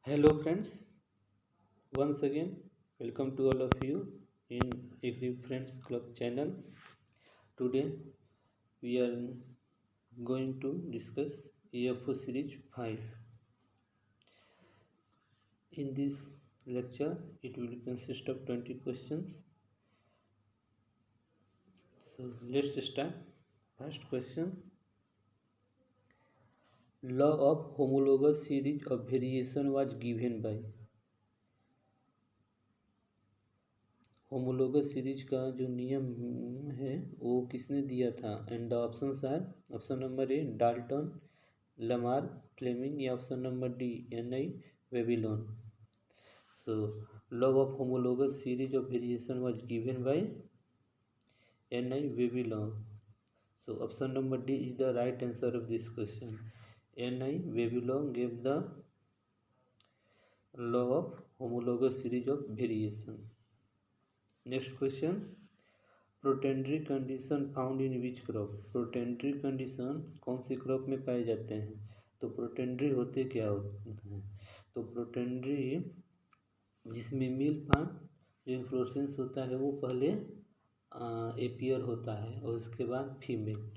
Hello, friends. Once again, welcome to all of you in Agri Friends Club channel. Today, we are going to discuss AFO Series 5. In this lecture, it will consist of 20 questions. So, let's start. First question. Law of homologous series of variation was given by homologous series का जो नियम है वो किसने दिया था? And the options are option number A Dalton, Lamarck, Fleming या option number D N I वेबिलोन. So law of homologous series of variation was given by N.I. Vavilon. So option number D is the right answer of this question. N.I. Vavilon gave the law of homologous series of variation. Next question. Protandry condition found in which crop? Protandry condition कौन सी crop में पाए जाते हैं? तो protandry होते क्या होते हैं? तो प्रोटेंड्री जिसमें मेल पार्ट जो इन्फ्लोरेसेंस होता है वो पहले एपियर होता है और उसके बाद फीमेल.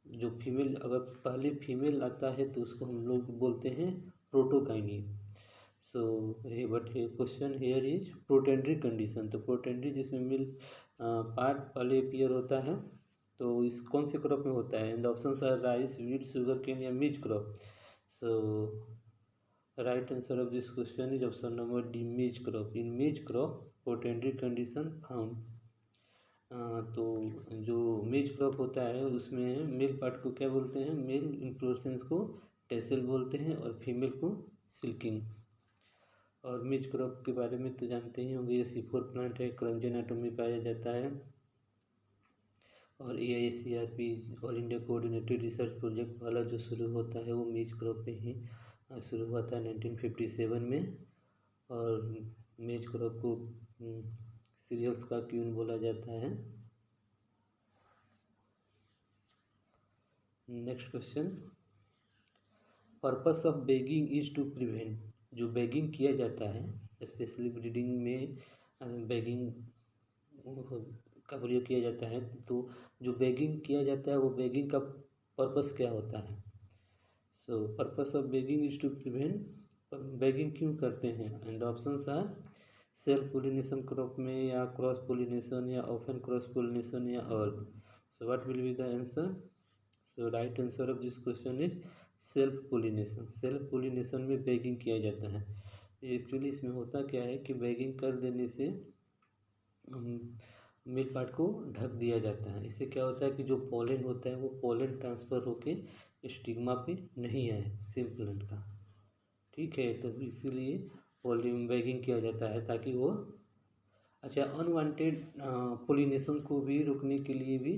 जो फीमेल अगर पहले फीमेल आता है तो उसको हम लोग बोलते हैं प्रोटोकाइनियम. So but question here is protandry condition. तो प्रोटेंड्री जिसमें मिल पार्ट पहले अपीयर होता है तो इस कौन से क्रॉप में होता है? In the options are rice, wheat, sugar cane या maize crop. So right answer of this question is option number D, maize crop. In maize crop protandry condition found. तो जो मीज क्रॉप होता है उसमें मेल पार्ट को क्या बोलते हैं? मेल इन्फ्लोरेसेंस को टेसल बोलते हैं और फीमेल को सिल्किंग. और मिज क्रॉप के बारे में तो जानते ही होंगे. ये C4 प्लांट है, क्रंजन आइटम में पाया जाता है. और AICRP all India coordinated research project वाला जो शुरू होता है वो मिज क्रॉप पे ही शुरू हुआ था 1957 में. और मिज क्रॉप को सीरियल्स का क्वीन बोला जाता है. Next question. Purpose of bagging is to prevent. जो बैगिंग किया जाता है स्पेशली ब्रीडिंग में बैगिंग का प्रयोग किया जाता है. तो जो बैगिंग किया जाता है वो बैगिंग का पर्पस क्या होता है? So purpose of bagging is to prevent. Bagging क्यों करते हैं? And the options are self pollination crop में या क्रॉस पोलिनेशन या ऑफन क्रॉस पोलिनेशन या all. So what will be the answer? So right answer of this question is self pollination. Self pollination में bagging किया जाता है. Actually इसमें होता क्या है कि बैगिंग कर देने से मिल पार्ट को ढक दिया जाता है. इससे क्या होता है कि जो पोलन होता है वो पोलन ट्रांसफ़र होके स्टिग्मा पे नहीं आए सेम प्लांट का. ठीक है, तो इसीलिए पोलिन बैगिंग किया जाता है ताकि वो अच्छा अनवांटेड पोलिनेशन को भी रोकने के लिए भी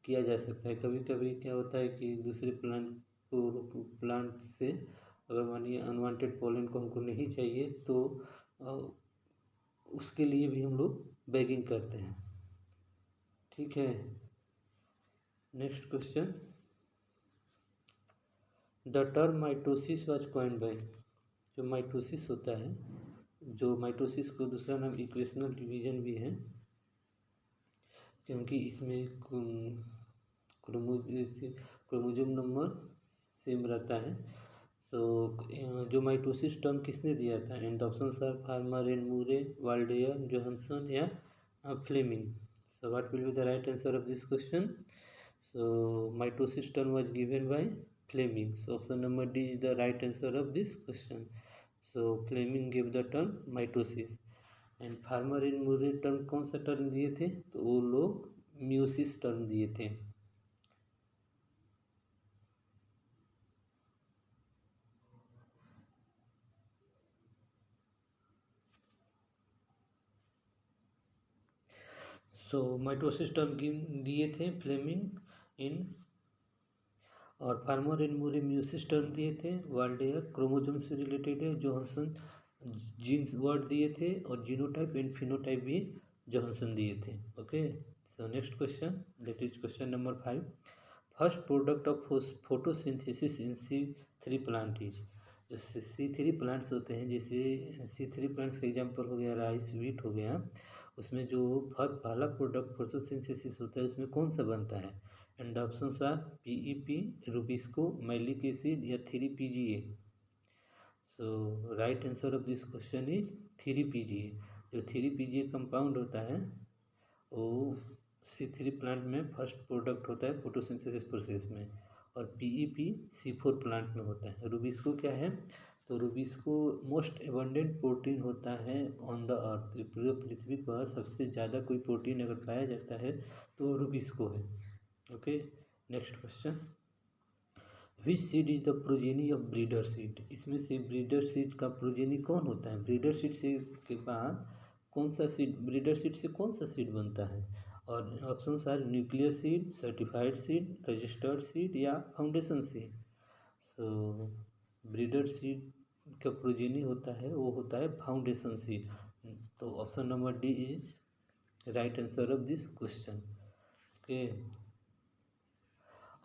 किया जा सकता है. कभी कभी क्या होता है कि दूसरे प्लांट से अगर मानिए अनवांटेड पोलन को हमको नहीं चाहिए तो उसके लिए भी हम लोग बैगिंग करते हैं. ठीक है. Next question. The term mitosis was coined bye. जो माइटोसिस होता है, जो माइटोसिस को दूसरा नाम इक्वेशनल डिवीजन भी है क्योंकि इसमें क्रोमोजोम नंबर सेम रहता है. सो जो माइटोसिस टर्म किसने दिया था? And options are Farmer and Moore, Waldeyer, Johannsen या Fleming. So what will be the right answer of this question? So mitosis term was given by Fleming. So option number D is the right answer of this question. So Fleming give the term mitosis. And Farmer and Moore term कौन सा term दिए थे? तो वो लोग meiosis term दिए थे. सो mitosis term दिए थे फ्लेमिंग इन. और farmer and Moore meiosis term दिए थे. वाल्डेयर क्रोमोजोम से रिलेटेड है. जोहानसन जीन्स वर्ड दिए थे और जीनोटाइप एंड फिनोटाइप भी जोहानसन दिए थे. Okay. So next question, that is question number 5. First product of photosynthesis in C3 plant is. जो C3 प्लांट्स होते हैं, जैसे C3 प्लांट्स का एग्जांपल हो गया राइस, व्हीट हो गया, उसमें जो पहला प्रोडक्ट फोटोसिंथेसिस होता है उसमें कौन सा बनता है? And the options are PEP, rubisco, malic acid या 3PGA। So right answer of this question is 3PGA। जो 3PGA कंपाउंड होता है वो C3 प्लांट में फर्स्ट प्रोडक्ट होता है फोटोसिंथेसिस प्रोसेस में, और PEP C4 प्लांट में होता है। रुबिस्को क्या है? तो रुबिस्को मोस्ट एबंडेंट प्रोटीन होता है ऑन द अर्थ। पूरे पृथ्वी पर सबसे ज़्यादा कोई प्रोटीन अगर पाया जाता है तो रुबिस्को है। Okay, next question, which seed is the progeny of breeder seed? इसमें से ब्रीडर सीड का प्रोजेनी कौन होता है? ब्रीडर सीड से के बाद कौन सा सीड, ब्रीडर सीड से कौन सा सीड बनता है? और options are nuclear seed, certified seed, registered seed या foundation seed. So breeder seed का प्रोजेनी होता है वो होता है फाउंडेशन सीड। तो option number D is right answer of this question. Okay,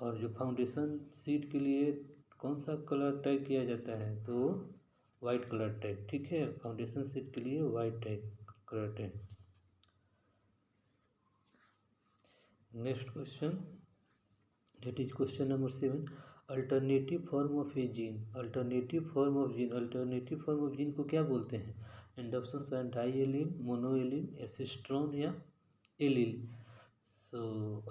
और जो फाउंडेशन सीड के लिए कौन सा कलर टैग किया जाता है? तो वाइट कलर टैग। ठीक है, फाउंडेशन सीड के लिए white tag colour tag. Next question, that is question number 7, alternative form of A gene. Alternative form of gene, alternative form of gene को क्या बोलते हैं? एंड ऑप्शंस आर डाईएलीन, मोनोएलीन, एसिस्ट्रॉन या allele. So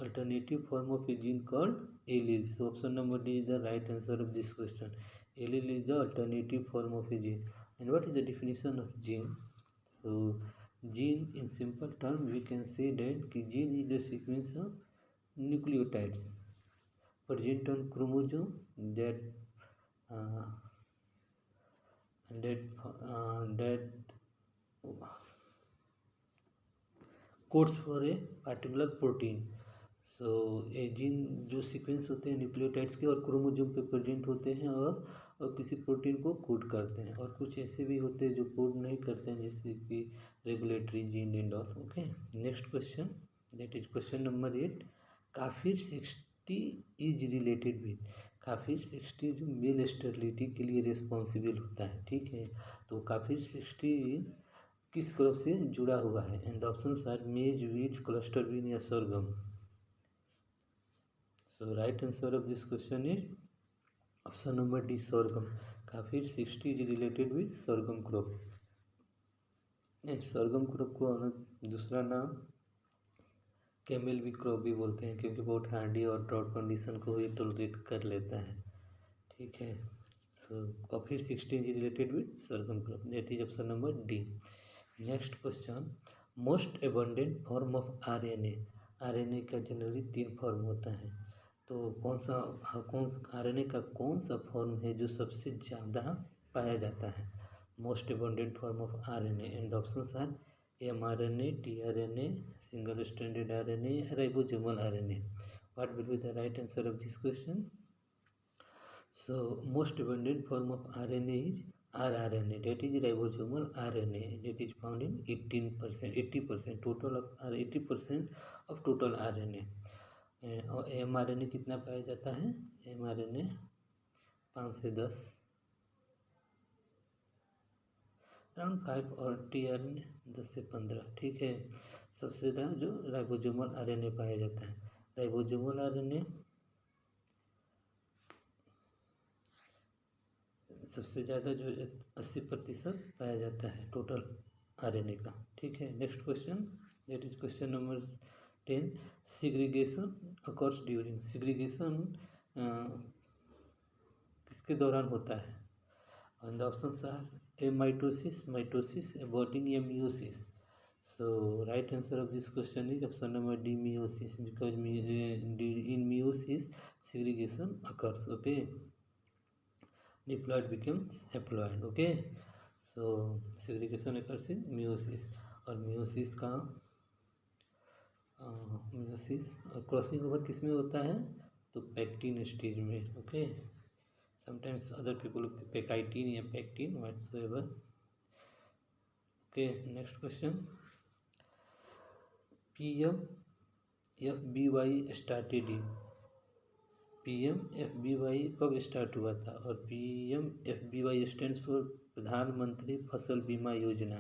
alternative form of A gene called allele. So option number D is the right answer of this question. Allele is the alternative form of A gene. And what is the definition of gene? So gene in simple term we can say that कि gene is the sequence of nucleotides present on chromosome that codes for a particular protein। सो ये gene जो sequence होते हैं nucleotides के और chromosome पे present होते हैं और किसी प्रोटीन को कोड करते हैं, और कुछ ऐसे भी होते हैं जो कोड नहीं करते हैं, जैसे कि regulatory gene and all. Okay, next question, that is question number 8, काफिर 60 इज रिलेटेड विद। काफिर 60 जो मेल स्टेरिलिटी के लिए रिस्पॉन्सिबल होता है, ठीक है, तो काफिर 60 किस क्रॉप से जुड़ा हुआ है? एंड द ऑप्शंस आर मेज, वीट, क्लस्टर बीन या sorghum। So right answer of this question is option number D, sorghum। काफिर 60 is related with sorghum crop। And sorghum crop को दूसरा नाम कैमल बी क्रॉप भी बोलते हैं, क्योंकि बहुत हार्डी और ड्राउट कंडीशन को ही टॉलरेट कर लेता है। ठीक है, तो काफिर 60 is related with sorghum crop, that is option number D। Next question, most abundant form of RNA। RNA का जनरली 3 फॉर्म होता है, तो RNA का कौन सा फॉर्म है जो सबसे ज़्यादा पाया जाता है? Most abundant form of RNA and options are mRNA, tRNA, single stranded RNA, ribosomal RNA। What will be the right answer of this question? So most abundant form of RNA is rRNA, that is ribosomal RNA, that is found in 18%, 80% total of 80% of total RNA। और mRNA कितना पाया जाता है? mRNA 5 से 10, around 5, और tRNA 10 से 15। ठीक है, सबसे ज़्यादा जो राइबोसोमल RNA पाया जाता है। राइबोसोमल RNA सबसे ज़्यादा जो 80% पाया जाता है टोटल RNA का। ठीक है, next question, that is question number 10, segregation occurs during. Segregation किसके दौरान होता है? And the options are mitosis, mitosis, aborting या meiosis. So right answer of this question is option number D, meiosis, because in meiosis segregation occurs. Okay, diploid becomes haploid। Okay, so segregation occurs in meiosis, और meiosis का meiosis crossing over किस में होता है? तो pachytene stage में। Okay, sometimes other people पैकाइटिन या pectin whatsoever. Okay, next question, PMFBY started in. PMFBY कब स्टार्ट हुआ था? और PMFBY स्टैंड्स फॉर प्रधानमंत्री फसल बीमा योजना।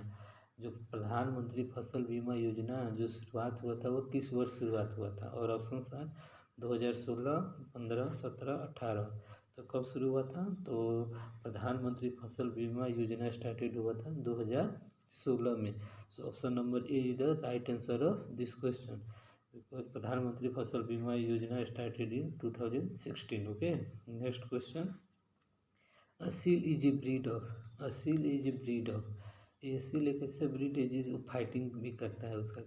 जो प्रधानमंत्री फसल बीमा योजना जो शुरुआत हुआ था वो किस वर्ष शुरुआत हुआ था? और ऑप्शन था 2016, 15, 17, 18। तो कब शुरू हुआ था? तो प्रधानमंत्री फसल बीमा योजना स्टार्टेड हुआ था 2016 में। सो option number A is the right answer of this question. प्रधानमंत्री फसल बीमा योजना started in 2016। Okay, next question. Aseel is a breed of. Aseel is a breed of. Aseel एक ऐसा ब्रीड है जिस फाइटिंग भी करता है। उसका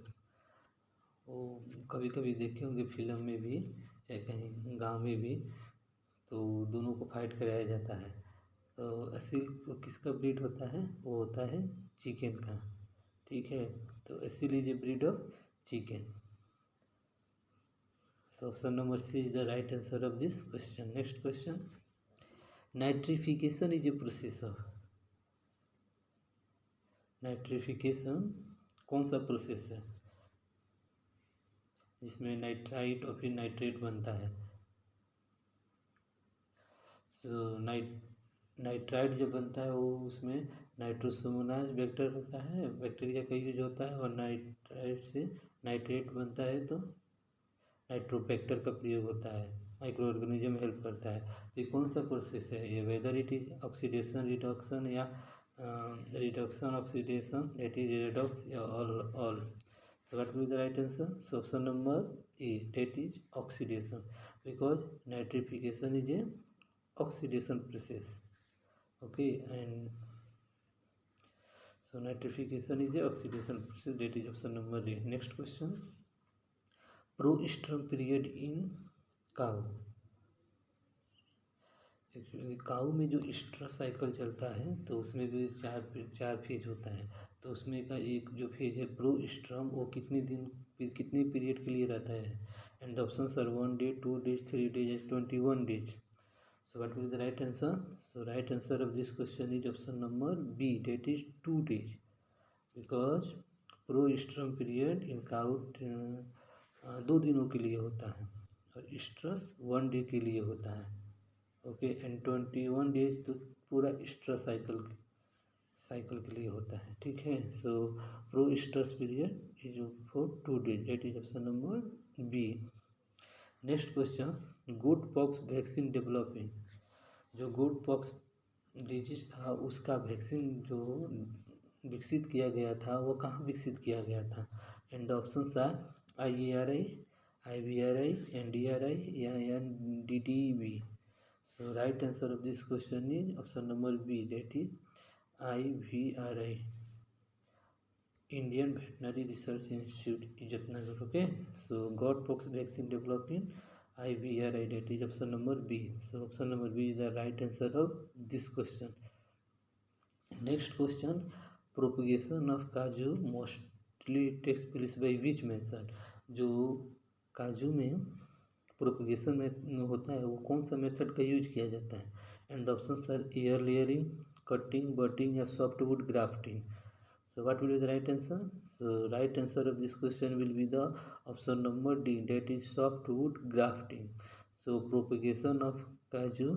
वो कभी कभी देखे होंगे फिल्म में भी, चाहे कहीं गांव में भी, तो दोनों को फाइट कराया जाता है। तो असील को किसका ब्रीड होता है? वो होता है चिकन का। ठीक है, तो Aseel is a breed of chicken. So option number C is the right answer of this question. Next question. Nitrification is a process of। Nitrification कौन सा प्रोसेस है जिसमें नाइट्राइट और फिर नाइट्रेट बनता है? सो नाइट्राइट जब बनता है वो उसमें नाइट्रोसोमोनास बैक्टीरिया होता है, बैक्टीरिया का यूज होता है, और नाइट्राइट से नाइट्रेट बनता है तो नाइट्रोबैक्टर का प्रयोग होता है। माइक्रो ऑर्गेनिज्म हेल्प करता है। तो ये कौन सा प्रोसेस है? ये whether it is oxidation reduction या reduction oxidation, that is redox, या all. So what will be the right answer? So option number A, that is oxidation, because nitrification is a oxidation process. Okay, and so nitrification is a oxidation process, that is option number A. Next question. Proestrum period in cow. Cow में जो स्ट्रस cycle चलता है तो उसमें भी चार phase होता है। तो उसमें का एक जो फेज है प्रोस्ट्रम, वो कितने पीरियड के लिए रहता है? And the options are 1 day, 2 days, 3 days, 21 days. So what will be the right answer? So right answer of this question is option number B, that is 2 days, because proestrum period in cow 2 दिनों के लिए होता है और स्ट्रस 1 day के लिए होता है। ओके, एंड 21 days तो पूरा स्ट्रस साइकिल के लिए होता है। ठीक है, सो प्रो स्ट्रस period is for 2 days, that is option number B. Next question. Goat pox vaccine developing. जो गुड पॉक्स डिजीज था उसका वैक्सीन जो विकसित किया गया था वो कहाँ विकसित किया गया था? And the options are IARI, IVRI, NDRI या NDDB. So right answer of this question is option number B, that is IVRI, Indian Veterinary Research Institute, Ijatnagar. Okay, so Godpox vaccine developing IVRI, that is option number B. So option number B is the right answer of this question. Next question. Propagation of काजू mostly takes place by which method? जो काजू में propagation में होता है वो कौन सा मेथड का यूज किया जाता है? And the options are air layering, cutting, budding या softwood grafting. So what will be the right answer? So right answer of this question will be the option number D, that is softwood grafting. So propagation of kaju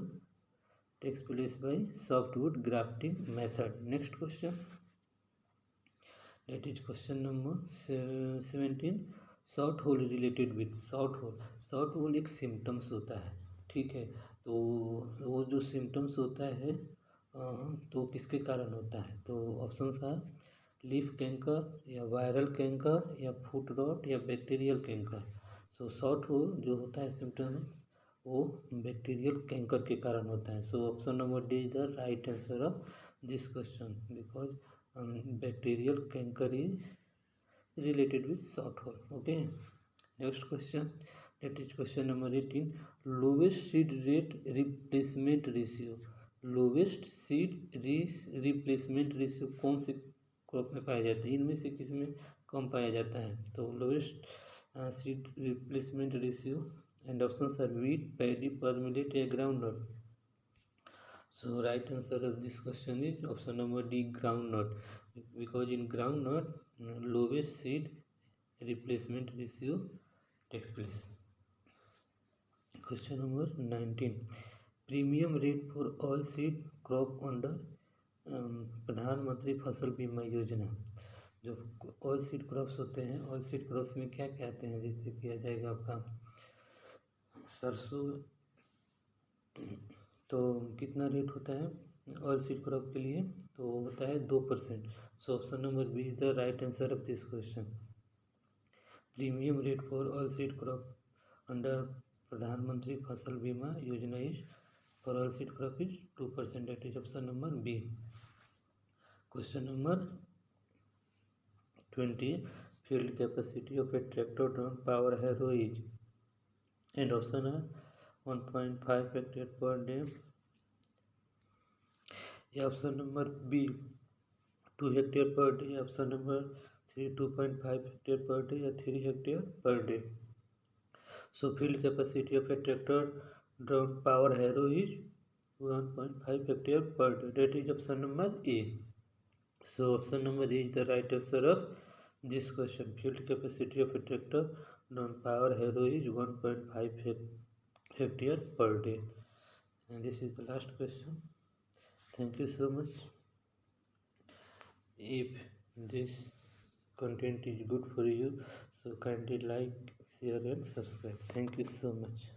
takes place by softwood grafting method. Next question, that is question number 17. Shot hole related with shot hole एक symptoms होता है। ठीक है, तो वो जो symptoms होता है तो किसके कारण होता है? तो ऑप्शंस आर लीफ कैंकर या वायरल कैंकर या फुट रॉट या bacterial canker. So shot hole जो होता है सिम्टम्स वो बैक्टीरियल कैंकर के कारण होता है। सो option number D is the right answer of this question, because bacterial canker is related with short hole. Okay, next question, that is question number 18. lowest seed rate replacement ratio. lowest seed replacement ratio कौन से crop में पाया जाता है? इनमें से किस में कम पाया जाता है? तो lowest seed replacement ratio and options are wheat, paddy, pearl millet या groundnut. So right answer of this question is option number D, groundnut, because in groundnut lowest seed replacement ratio takes place. Question number 19. Premium rate for all seed crop under प्रधानमंत्री फसल बीमा योजना। जो all seed crops होते हैं, all seed crops में क्या क्या आते हैं, जैसे किया जाएगा आपका सरसों, तो कितना रेट होता है ऑल सीड क्रॉप के लिए, तो होता है 2%। So option number B is the right answer of this question. Premium rate for all seed crop under Pradhan Mantri Fasal Bima Yojana is for all seed crop is 2%, that is option number B. Question number 20. Field capacity of a tractor drawn power harrow is, and option are 1.5 hectare per day, या option number B 2 hectare per day, option number 3 2.5 hectare per day, या 3 hectare per day. So field capacity of a tractor drawn power harrow is 1.5 hectare per day, that is option number A. So option number A is the right answer of this question. Field capacity of a tractor drawn power harrow is 1.5 hectare per day. And this is the last question. Thank you so much. If this content is good for you, so kindly like, share and subscribe. Thank you so much.